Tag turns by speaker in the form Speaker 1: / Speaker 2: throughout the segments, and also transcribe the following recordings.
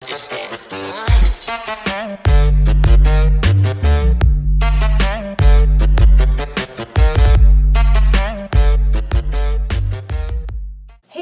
Speaker 1: Hey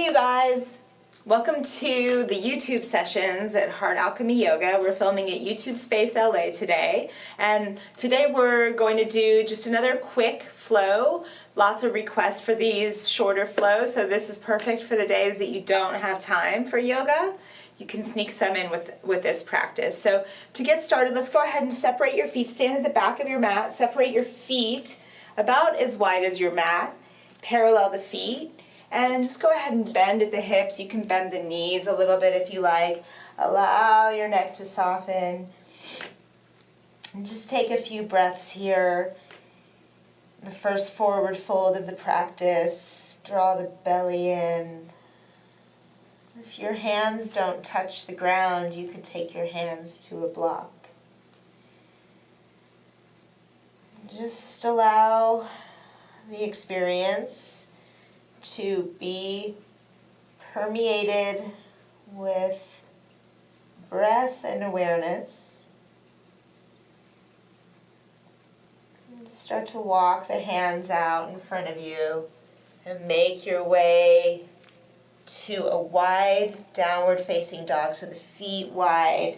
Speaker 1: you guys, welcome to the YouTube sessions at Heart Alchemy Yoga. We're filming at YouTube Space LA today, and today we're going to do just another quick flow. Lots of requests for these shorter flows, so this is perfect for the days that you don't have time for yoga. You can sneak some in with this practice. So to get started, let's go ahead and separate your feet. Stand at the back of your mat. Separate your feet about as wide as your mat. Parallel the feet. And just go ahead and bend at the hips. You can bend the knees a little bit if you like. Allow your neck to soften. And just take a few breaths here. The first forward fold of the practice. Draw the belly in. If your hands don't touch the ground, you could take your hands to a block. Just allow the experience to be permeated with breath and awareness. And start to walk the hands out in front of you and make your way to a wide downward facing dog. So the feet wide.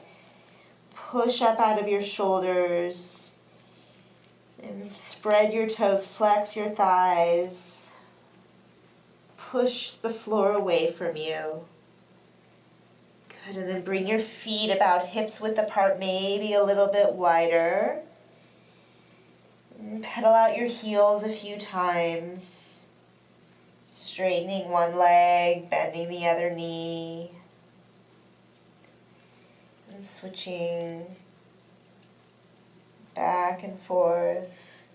Speaker 1: Push up out of your shoulders and spread your toes, flex your thighs. Push the floor away from you. Good, and then bring your feet about hips width apart, maybe a little bit wider. And pedal out your heels a few times. Straightening one leg, bending the other knee. And switching back and forth.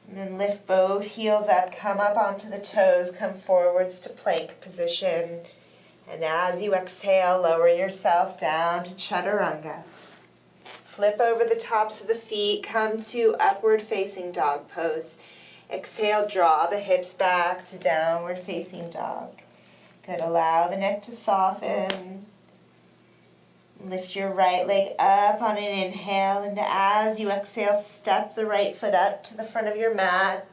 Speaker 1: And then lift both heels up, come up onto the toes, come forwards to plank position. And as you exhale, lower yourself down to chaturanga. Flip over the tops of the feet, come to upward facing dog pose. Exhale, draw the hips back to downward facing dog. Good, allow the neck to soften. Lift your right leg up on an inhale, and as you exhale, step the right foot up to the front of your mat.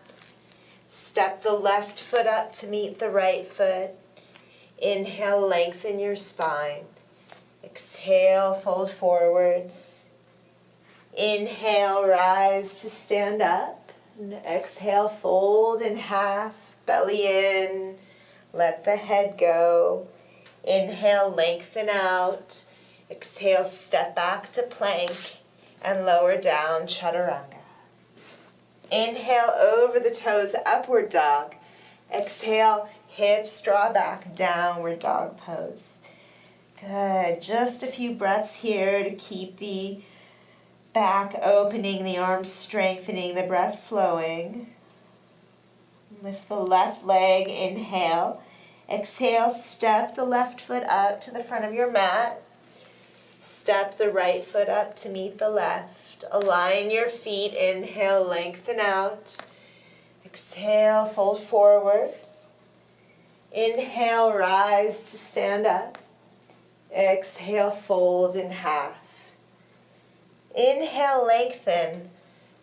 Speaker 1: Step the left foot up to meet the right foot. Inhale, lengthen your spine. Exhale, fold forwards. Inhale, rise to stand up. And exhale, fold in half, belly in, let the head go. Inhale, lengthen out. Exhale, step back to plank and lower down, chaturanga. Inhale, over the toes, upward dog. Exhale, hips draw back, downward dog pose. Good, just a few breaths here to keep the back opening, the arms strengthening, the breath flowing. Lift the left leg, inhale. Exhale, step the left foot up to the front of your mat. Step the right foot up to meet the left. Align your feet, inhale, lengthen out. Exhale, fold forwards. Inhale, rise to stand up. Exhale, fold in half. Inhale, lengthen.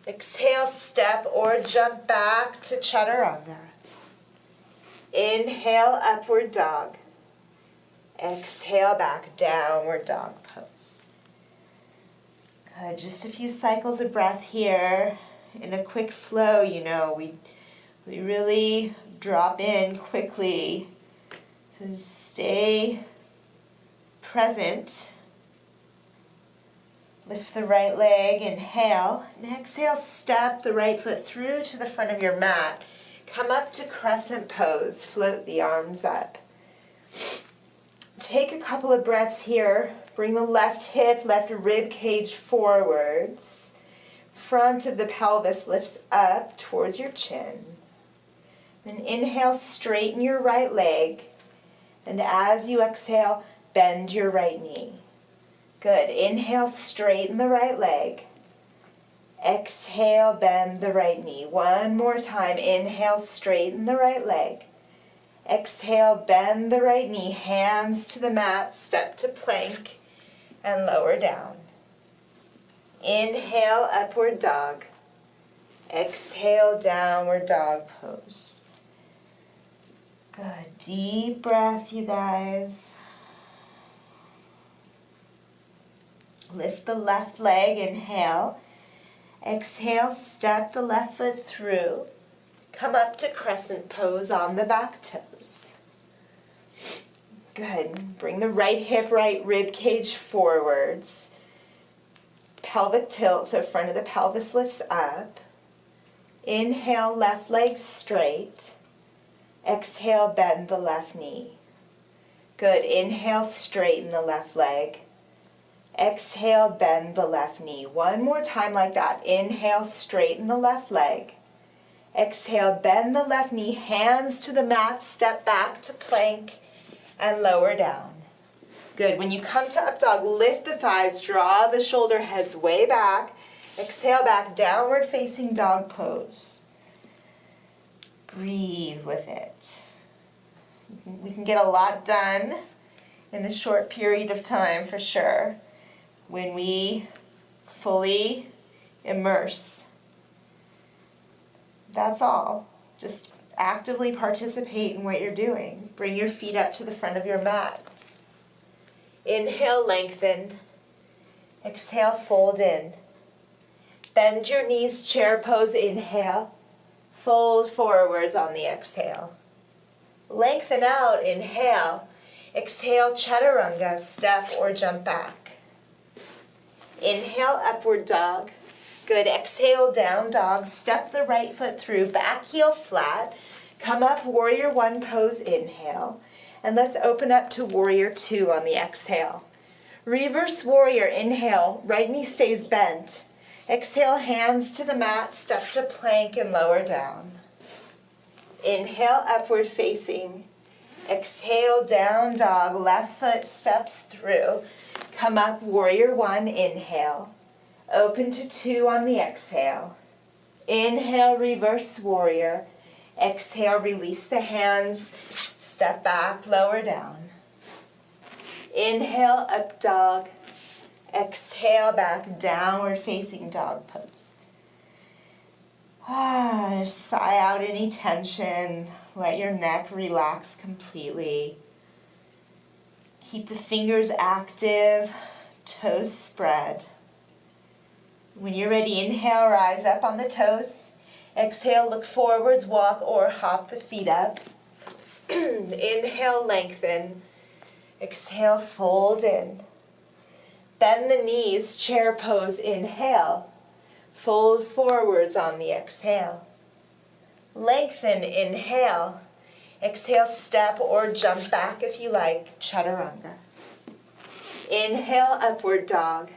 Speaker 1: Exhale, step or jump back to chaturanga. Inhale, upward dog. Exhale, back, downward dog pose. Good, just a few cycles of breath here. In a quick flow, we really drop in quickly. So just stay present. Lift the right leg, inhale, and exhale, step the right foot through to the front of your mat. Come up to crescent pose, float the arms up. Take a couple of breaths here. Bring the left hip, left rib cage forwards. Front of the pelvis lifts up towards your chin. Then inhale, straighten your right leg. And as you exhale, bend your right knee. Good. Inhale, straighten the right leg. Exhale, bend the right knee. One more time. Inhale, straighten the right leg. Exhale, bend the right knee, hands to the mat, step to plank, and lower down. Inhale, upward dog. Exhale, downward dog pose. Good. Deep breath, you guys. Lift the left leg, inhale. Exhale, step the left foot through. Come up to crescent pose on the back toes. Good. Bring the right hip, right rib cage forwards. Pelvic tilt, so front of the pelvis lifts up. Inhale, left leg straight. Exhale, bend the left knee. Good. Inhale, straighten the left leg. Exhale, bend the left knee. One more time like that. Inhale, straighten the left leg. Exhale, bend the left knee, hands to the mat, step back to plank, and lower down. Good. When you come to up dog, lift the thighs, draw the shoulder heads way back. Exhale back, downward facing dog pose. Breathe with it. We can get a lot done in a short period of time for sure when we fully immerse. That's all. Just actively participate in what you're doing. Bring your feet up to the front of your mat. Inhale, lengthen. Exhale, fold in. Bend your knees, chair pose, inhale. Fold forwards on the exhale. Lengthen out, inhale. Exhale, chaturanga, step or jump back. Inhale, upward dog. Good. Exhale, down dog. Step the right foot through, back heel flat. Come up, warrior one pose, inhale. And let's open up to warrior two on the exhale. Reverse warrior, inhale. Right knee stays bent. Exhale, hands to the mat, step to plank and lower down. Inhale, upward facing. Exhale, down dog. Left foot steps through. Come up, warrior one, inhale. Open to two on the exhale. Inhale, reverse warrior. Exhale, release the hands. Step back, lower down. Inhale, up dog. Exhale, back, downward facing dog pose. Sigh out any tension. Let your neck relax completely. Keep the fingers active, toes spread. When you're ready, inhale, rise up on the toes. Exhale, look forwards, walk or hop the feet up. Inhale, lengthen. Exhale, fold in. Bend the knees, chair pose, inhale. Fold forwards on the exhale. Lengthen, inhale. Exhale, step or jump back if you like, chaturanga. Inhale, upward dog.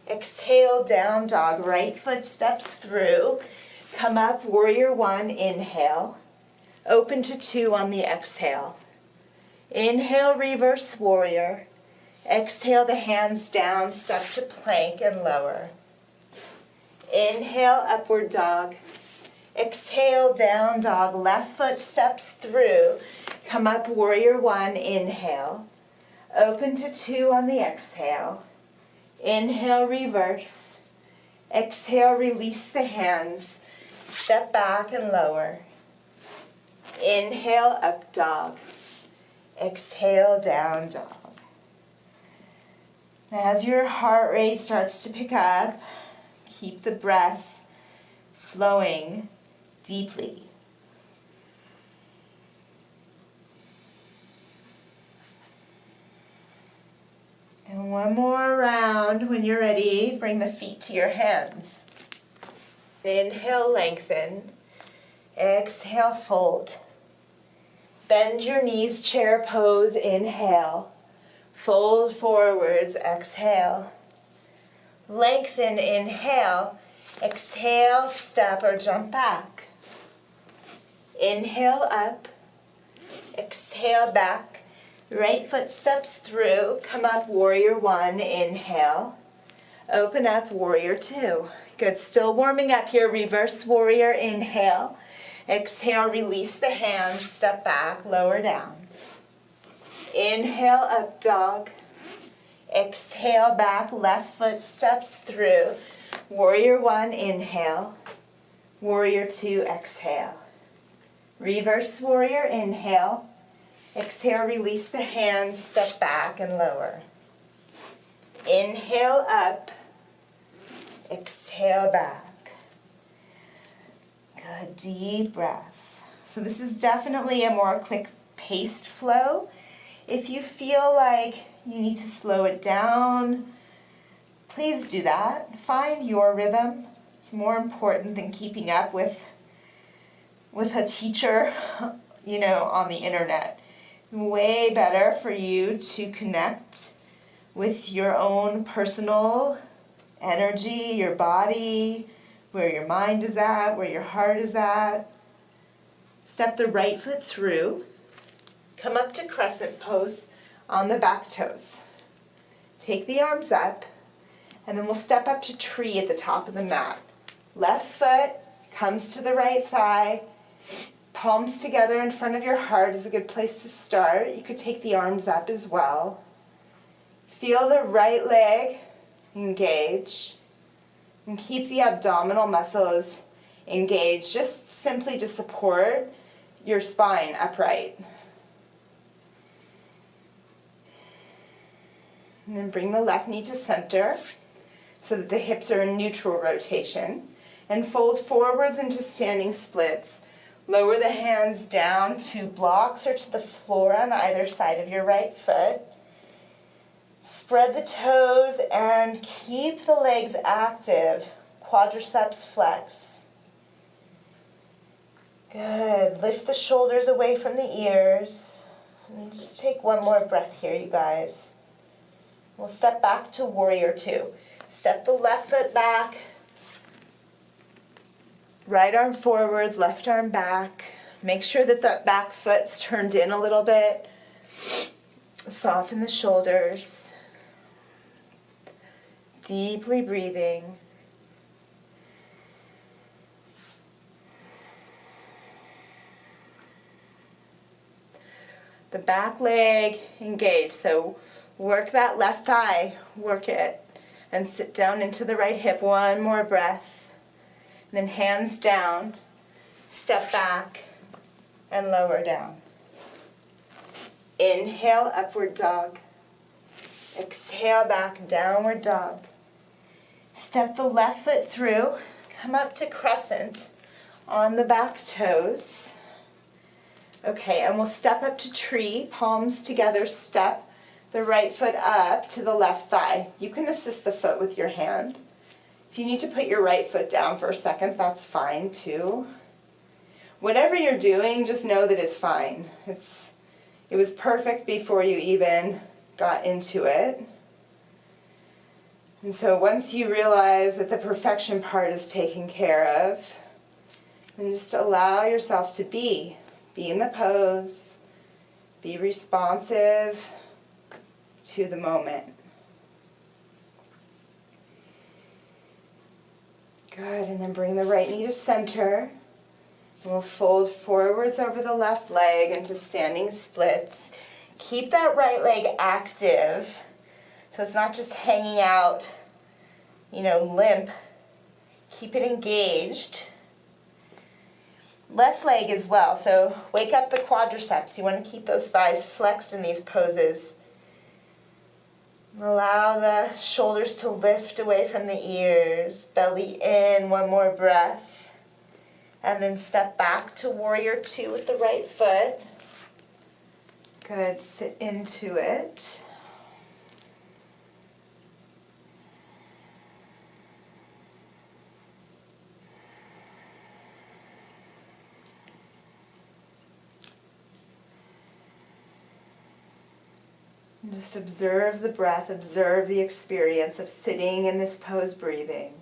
Speaker 1: Exhale, down dog. Right foot steps through. Come up, warrior one, inhale. Open to two on the exhale. Inhale, reverse warrior. Exhale, the hands down, step to plank and lower. Inhale, upward dog. Exhale, down dog. Left foot steps through. Come up, warrior one, inhale. Open to two on the exhale. Inhale, reverse. Exhale, release the hands. Step back and lower. Inhale, up dog. Exhale, down dog. As your heart rate starts to pick up, keep the breath flowing deeply. And one more round. When you're ready, bring the feet to your hands. Inhale, lengthen. Exhale, fold. Bend your knees, chair pose, inhale. Fold forwards, exhale. Lengthen, inhale. Exhale, step or jump back. Inhale, up. Exhale, back. Right foot steps through. Come up, warrior one, inhale. Open up, warrior two. Good, still warming up here. Reverse warrior, inhale. Exhale, release the hands, step back, lower down. Inhale, up dog. Exhale, back, left foot steps through. Warrior one, inhale. Warrior two, exhale. Reverse warrior, inhale. Exhale, release the hands, step back and lower. Inhale, up. Exhale, back. Good, deep breath. So this is definitely a more quick paced flow. If you feel like you need to slow it down, please do that. Find your rhythm. It's more important than keeping up with a teacher, on the internet. Way better for you to connect with your own personal energy, your body, where your mind is at, where your heart is at. Step the right foot through. Come up to crescent pose on the back toes. Take the arms up, and then we'll step up to tree at the top of the mat. Left foot comes to the right thigh. Palms together in front of your heart is a good place to start. You could take the arms up as well. Feel the right leg engage. And keep the abdominal muscles engaged, just simply to support your spine upright. And then bring the left knee to center so that the hips are in neutral rotation. And fold forwards into standing splits. Lower the hands down to blocks or to the floor on either side of your right foot. Spread the toes and keep the legs active. Quadriceps flex. Good. Lift the shoulders away from the ears. And just take one more breath here, you guys. We'll step back to warrior two. Step the left foot back. Right arm forwards, left arm back. Make sure that the back foot's turned in a little bit. Soften the shoulders. Deeply breathing. The back leg engaged, so work that left thigh, work it, and sit down into the right hip. One more breath. And then hands down, step back, and lower down. Inhale, upward dog. Exhale, back, downward dog. Step the left foot through, come up to crescent on the back toes. Okay, and we'll step up to tree, palms together, step the right foot up to the left thigh. You can assist the foot with your hand. If you need to put your right foot down for a second, that's fine too. Whatever you're doing, just know that it's fine. It was perfect before you even got into it. And so once you realize that the perfection part is taken care of, then just allow yourself to be in the pose, be responsive to the moment. Good, and then bring the right knee to center. And we'll fold forwards over the left leg into standing splits. Keep that right leg active, so it's not just hanging out, limp. Keep it engaged. Left leg as well, so wake up the quadriceps. You want to keep those thighs flexed in these poses. Allow the shoulders to lift away from the ears. Belly in, one more breath. And then step back to warrior two with the right foot. Good, sit into it. And just observe the breath, observe the experience of sitting in this pose, breathing.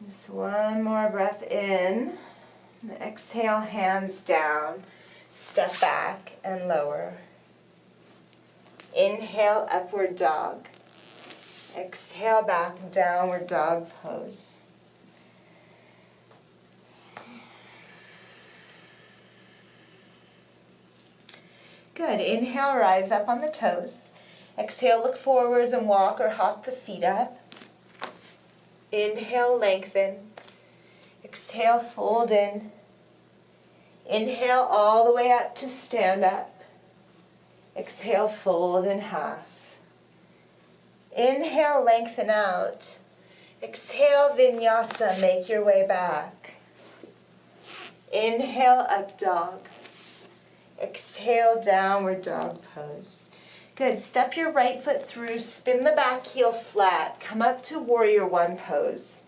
Speaker 1: Just one more breath in. And exhale, hands down. Step back and lower. Inhale, upward dog. Exhale, back, downward dog pose. Good. Inhale, rise up on the toes. Exhale, look forwards and walk or hop the feet up. Inhale, lengthen. Exhale, fold in. Inhale all the way up to stand up. Exhale, fold in half. Inhale, lengthen out. Exhale, Vinyasa, make your way back. Inhale, up dog. Exhale, downward dog pose. Good. Step your right foot through, spin the back heel flat, come up to warrior one pose.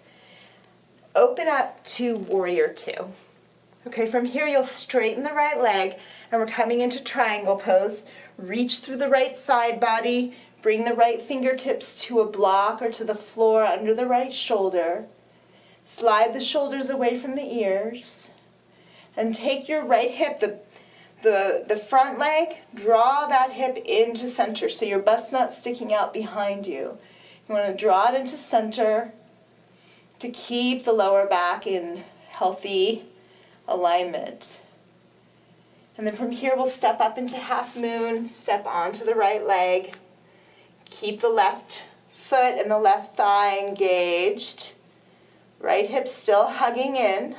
Speaker 1: Open up to warrior two. Okay, from here you'll straighten the right leg, and we're coming into triangle pose. Reach through the right side body, bring the right fingertips to a block or to the floor under the right shoulder. Slide the shoulders away from the ears, and take your right hip, the front leg, draw that hip into center so your butt's not sticking out behind you. You want to draw it into center to keep the lower back in healthy alignment. And then from here we'll step up into half moon, step onto the right leg. Keep the left foot and the left thigh engaged. Right hip still hugging in.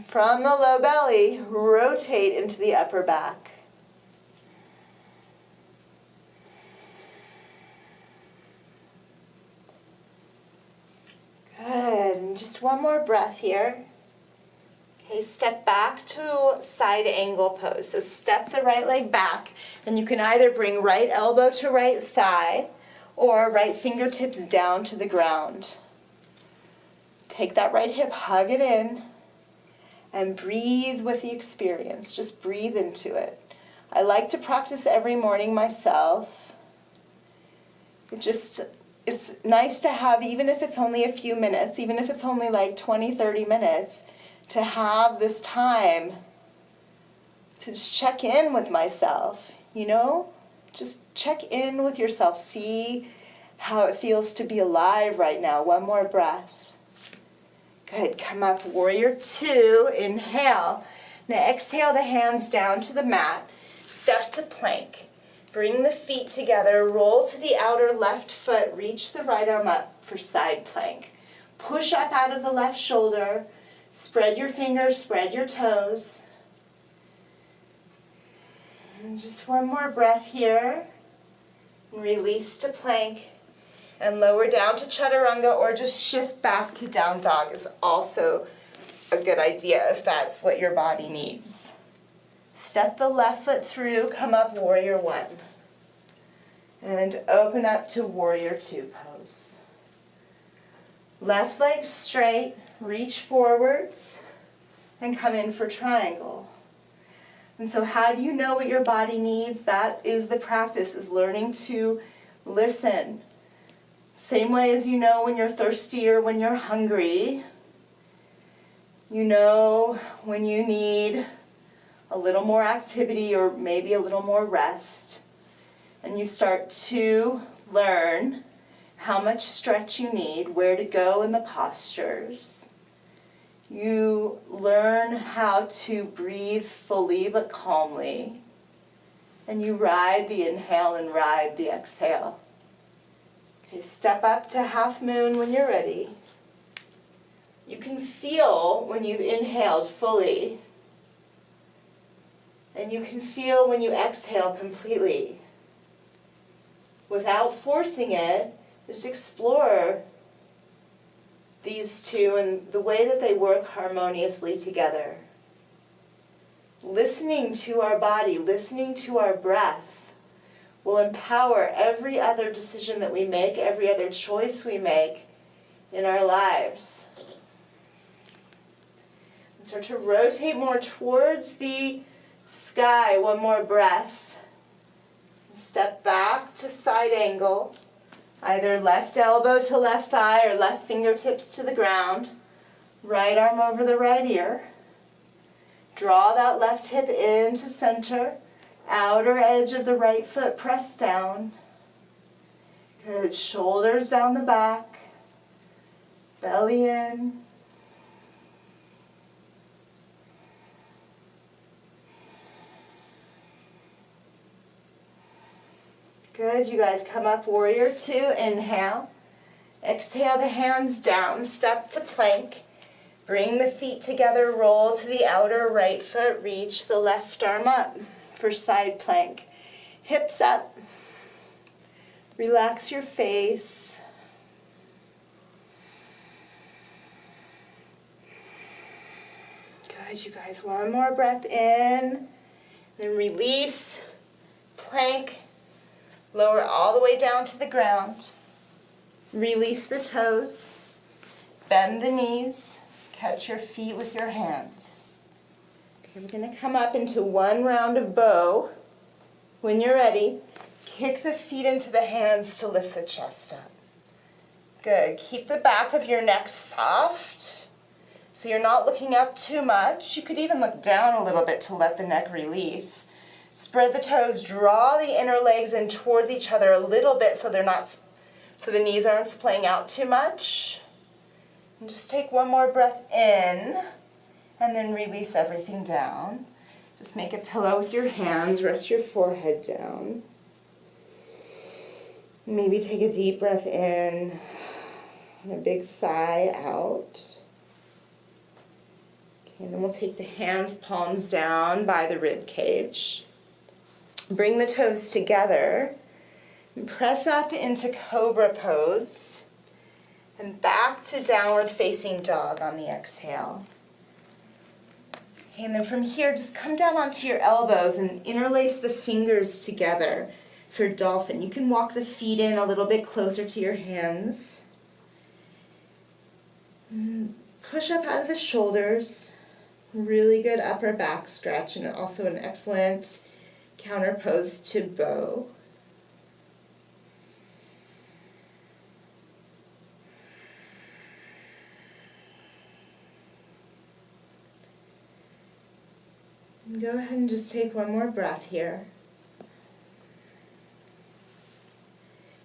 Speaker 1: From the low belly, rotate into the upper back. Good, and just one more breath here. Okay, step back to side angle pose. So step the right leg back, and you can either bring right elbow to right thigh or right fingertips down to the ground. Take that right hip, hug it in, and breathe with the experience. Just breathe into it. I like to practice every morning myself. It's nice to have, even if it's only a few minutes, even if it's only like 20, 30 minutes, to have this time to just check in with myself, you know? Just check in with yourself. See how it feels to be alive right now. One more breath. Good. Come up, warrior two. Inhale. Now exhale the hands down to the mat. Step to plank. Bring the feet together. Roll to the outer left foot. Reach the right arm up for side plank. Push up out of the left shoulder. Spread your fingers, spread your toes. And just one more breath here. And release to plank. And lower down to chaturanga, or just shift back to down dog is also a good idea if that's what your body needs. Step the left foot through, come up warrior one. And open up to warrior two pose. Left leg straight, reach forwards, and come in for triangle. And so how do you know what your body needs? That is the practice, is learning to listen. Same way as you know when you're thirsty or when you're hungry. You know when you need a little more activity or maybe a little more rest. And you start to learn how much stretch you need, where to go in the postures. You learn how to breathe fully but calmly. And you ride the inhale and ride the exhale. Okay, step up to half moon when you're ready. You can feel when you've inhaled fully. And you can feel when you exhale completely. Without forcing it, just explore these two and the way that they work harmoniously together. Listening to our body, listening to our breath, will empower every other decision that we make, every other choice we make in our lives. And start to rotate more towards the sky. One more breath. Step back to side angle. Either left elbow to left thigh or left fingertips to the ground. Right arm over the right ear. Draw that left hip into center. Outer edge of the right foot press down. Good. Shoulders down the back. Belly in. Good, you guys come up, warrior two, inhale. Exhale the hands down, step to plank. Bring the feet together, roll to the outer right foot, reach the left arm up for side plank. Hips up, relax your face. Good, you guys, one more breath in, then release, plank. Lower all the way down to the ground. Release the toes. Bend the knees. Catch your feet with your hands. Okay, we're going to come up into one round of bow. When you're ready, kick the feet into the hands to lift the chest up. Good. Keep the back of your neck soft so you're not looking up too much. You could even look down a little bit to let the neck release. Spread the toes, draw the inner legs in towards each other a little bit so the knees aren't splaying out too much. And just take one more breath in and then release everything down. Just make a pillow with your hands, rest your forehead down. Maybe take a deep breath in and a big sigh out. Okay, and then we'll take the hands, palms down by the rib cage. Bring the toes together and press up into cobra pose and back to downward facing dog on the exhale. Okay, and then from here, just come down onto your elbows and interlace the fingers together for dolphin. You can walk the feet in a little bit closer to your hands. Push up out of the shoulders. Really good upper back stretch and also an excellent counter pose to bow. And go ahead and just take one more breath here.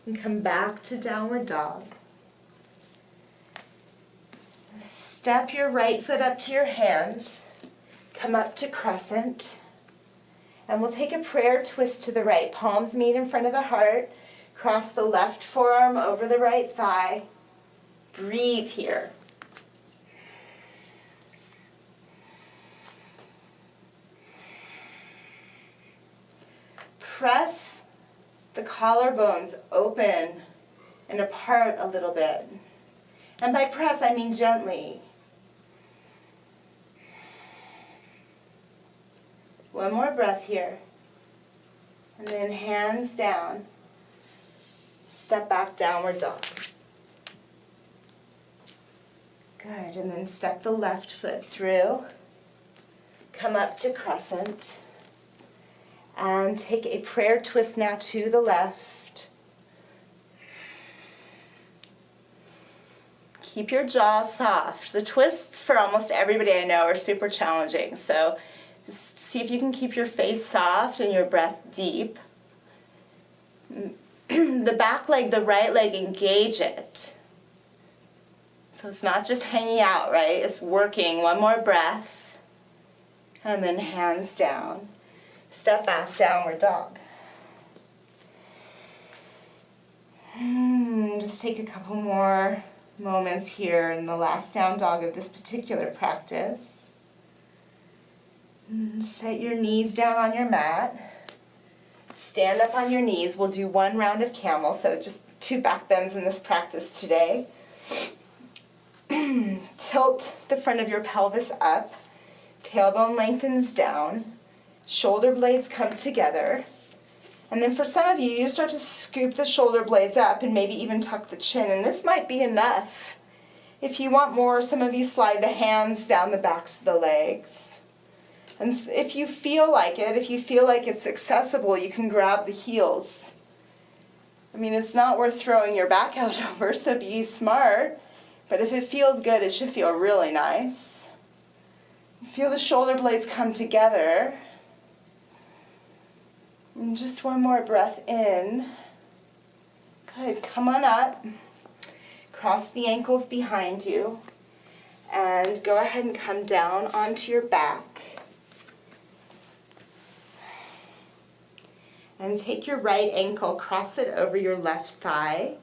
Speaker 1: And come back to downward dog. Step your right foot up to your hands. Come up to crescent. And we'll take a prayer twist to the right. Palms meet in front of the heart. Cross the left forearm over the right thigh. Breathe here. Press the collarbones open and apart a little bit. And by press, I mean gently. One more breath here. And then hands down. Step back, downward dog. Good, and then step the left foot through. Come up to crescent. And take a prayer twist now to the left. Keep your jaw soft. The twists for almost everybody I know are super challenging, so just see if you can keep your face soft and your breath deep. The back leg, the right leg, engage it. So it's not just hanging out, right? It's working. One more breath. And then hands down. Step back, downward dog. Just take a couple more moments here in the last down dog of this particular practice. Set your knees down on your mat. Stand up on your knees. We'll do one round of camel, so just 2 back bends in this practice today. Tilt the front of your pelvis up. Tailbone lengthens down. Shoulder blades come together. And then for some of you, you start to scoop the shoulder blades up and maybe even tuck the chin. And this might be enough. If you want more, some of you slide the hands down the backs of the legs. And if you feel like it, if you feel like it's accessible, you can grab the heels. I mean, it's not worth throwing your back out over, so be smart. But if it feels good, it should feel really nice. Feel the shoulder blades come together. And just one more breath in. Good. Come on up. Cross the ankles behind you. And go ahead and come down onto your back. And take your right ankle, cross it over your left thigh,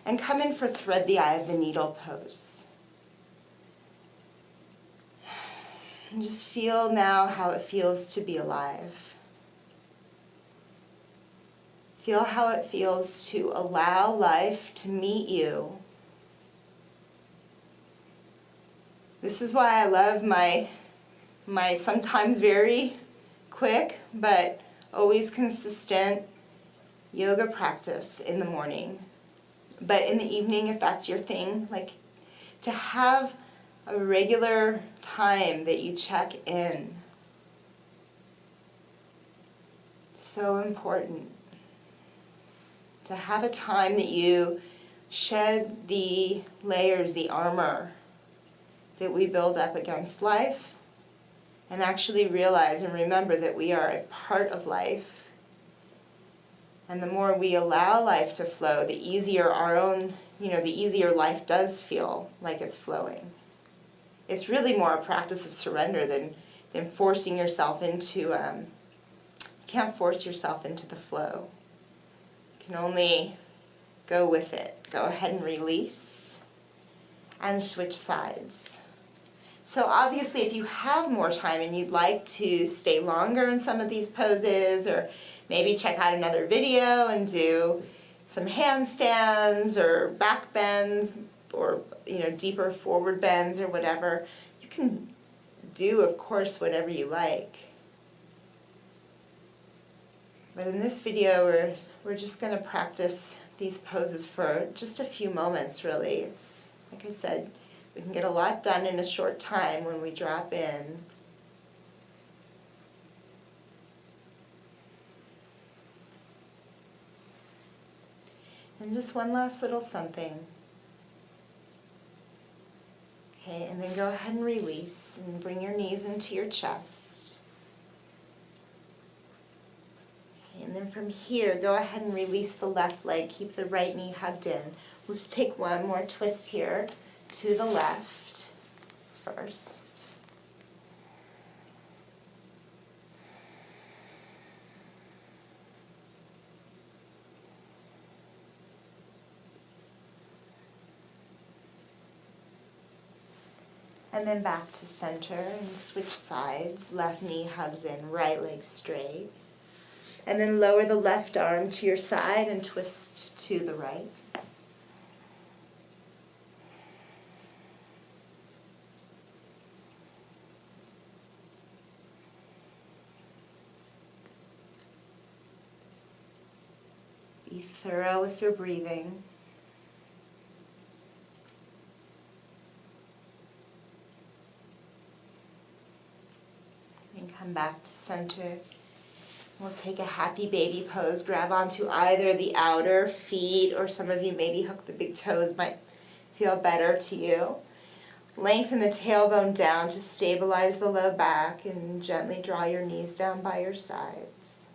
Speaker 1: and come in for thread the eye of the needle pose. And just feel now how it feels to be alive. Feel how it feels to allow life to meet you. This is why I love my sometimes very quick but always consistent yoga practice in the morning. But in the evening, if that's your thing, like to have a regular time that you check in. So important. To have a time that you shed the layers, the armor that we build up against life, and actually realize and remember that we are a part of life. And the more we allow life to flow, the easier our own, the easier life does feel like it's flowing. It's really more a practice of surrender than forcing yourself into, you can't force yourself into the flow. You can only go with it. Go ahead and release and switch sides. So obviously if you have more time and you'd like to stay longer in some of these poses, or maybe check out another video and do some handstands or back bends or deeper forward bends or whatever, you can do, of course, whatever you like. But in this video, we're just going to practice these poses for just a few moments, really. It's, like I said, we can get a lot done in a short time when we drop in. And just one last little something. Okay, and then go ahead and release and bring your knees into your chest. Okay, and then from here, go ahead and release the left leg. Keep the right knee hugged in. We'll just take one more twist here to the left first. And then back to center and switch sides. Left knee hugs in, right leg straight. And then lower the left arm to your side and twist to the right. Be thorough with your breathing. And come back to center. We'll take a happy baby pose. Grab onto either the outer feet, or some of you maybe hook the big toes, might feel better to you. Lengthen the tailbone down to stabilize the low back, and gently draw your knees down by your sides.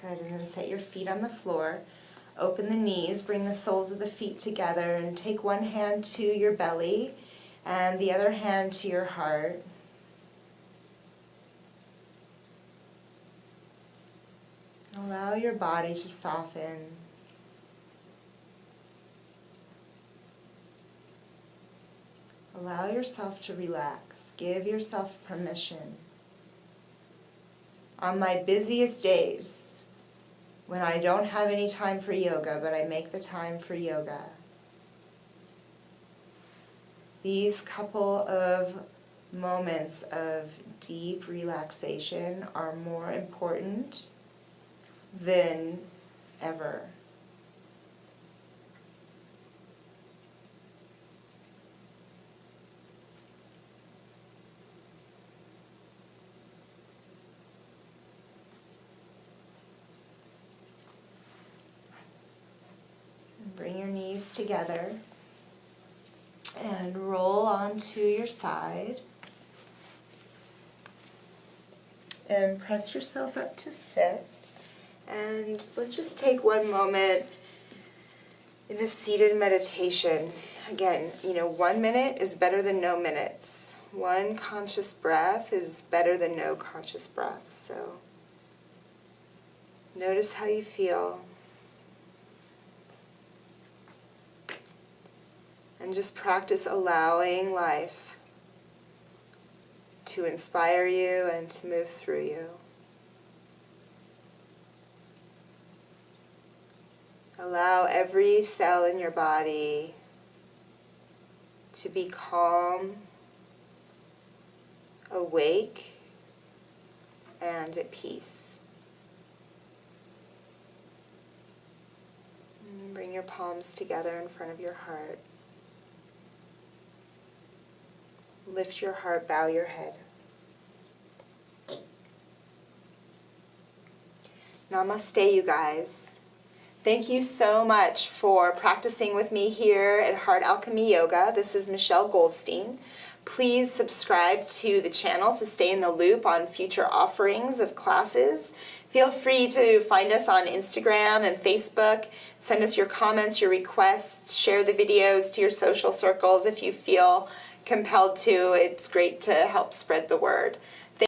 Speaker 1: Good, and then set your feet on the floor. Open the knees, bring the soles of the feet together, and take one hand to your belly and the other hand to your heart. Allow your body to soften. Allow yourself to relax. Give yourself permission. On my busiest days, when I don't have any time for yoga, but I make the time for yoga, these couple of moments of deep relaxation are more important than ever. Bring your knees together and roll onto your side. And press yourself up to sit. And let's just take one moment in a seated meditation Again, 1 minute is better than no minutes. One conscious breath is better than no conscious breath. So notice how you feel. And just practice allowing life to inspire you and to move through you. Allow every cell in your body to be calm, awake, and at peace. And bring your palms together in front of your heart. Lift your heart, bow your head. Namaste, you guys. Thank you so much for practicing with me here at Heart Alchemy Yoga. This is Michelle Goldstein. Please subscribe to the channel to stay in the loop on future offerings of classes. Feel free to find us on Instagram and Facebook. Send us your comments, your requests. Share the videos to your social circles if you feel compelled to. It's great to help spread the word.